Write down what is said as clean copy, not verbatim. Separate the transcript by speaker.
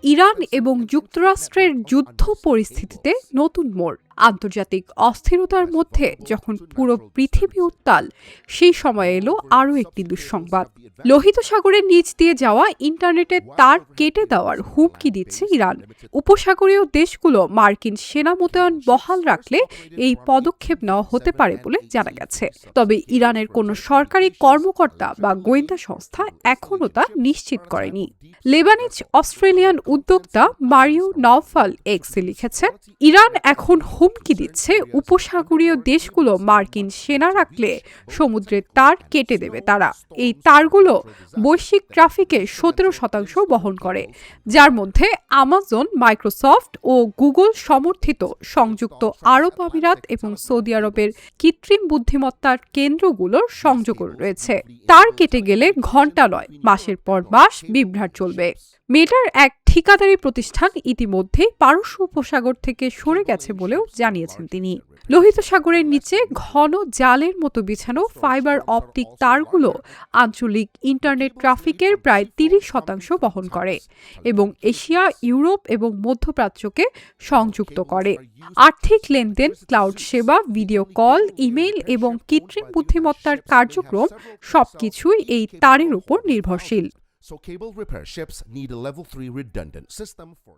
Speaker 1: Iran এবং যুক্তরাষ্ট্রের যুদ্ধ পরিস্থিতিতে নতুন মোড়। আন্তর্জাতিক অস্থিরতার মধ্যে যখন পুরো পৃথিবী উত্তাল, সেই সময় এলো আরও একটি দুঃসংবাদ। লোহিত সাগরের নিচ দিয়ে যাওয়া ইন্টারনেটের তার কেটে দেওয়ার হুমকি দিচ্ছে ইরান। উপসাগরীয় দেশগুলো মার্কিন সেনা মোতায়েন বহাল রাখলে এই পদক্ষেপ নেওয়া হতে পারে বলে জানা গেছে। তবে ইরানের কোনো সরকারি কর্মকর্তা বা গোয়েন্দা সংস্থা এখনও তা নিশ্চিত করেনি। লেবানিজ অস্ট্রেলিয়ান উদ্যোক্তা মারিও নাওফাল এক্সে লিখেছেন, ইরান এখন হুমকি দিচ্ছে উপসাগরীয় দেশগুলো মার্কিন সেনা রাখলে সমুদ্রের তার কেটে দেবে তারা। এই তারগুলো বৈশ্বিক ট্রাফিকে 17% বহন করে, যার মধ্যে আমাজন, মাইক্রোসফট ও গুগল সমর্থিত সংযুক্ত আরব আমিরাত এবং সৌদি আরবের কৃত্রিম বুদ্ধিমত্তার কেন্দ্রগুলোর সংযোগ রয়েছে। তার কেটে গেলে ঘণ্টা নয়, মাসের পর মাস বিভ্রাট চলবে। মেটার এক ঠিকাদারি প্রতিষ্ঠান ইতিমধ্যে পারস্য উপসাগর থেকে সরে গেছে বলেও জানিয়েছেন তিনি। লোহিত সাগরের নিচে ঘন জালের মতো বিছানো ফাইবার অপটিক তারগুলো আঞ্চলিক ইন্টারনেট ট্রাফিকের প্রায় 30% বহন করে এবং এশিয়া, ইউরোপ এবং মধ্যপ্রাচ্যকে সংযুক্ত করে। আর্থিক লেনদেন, ক্লাউড সেবা, ভিডিও কল, ইমেইল এবং কৃত্রিম বুদ্ধিমত্তার কার্যক্রম সবকিছুই এই তারের উপর নির্ভরশীল।
Speaker 2: So cable repair ships need a level 3 redundant system for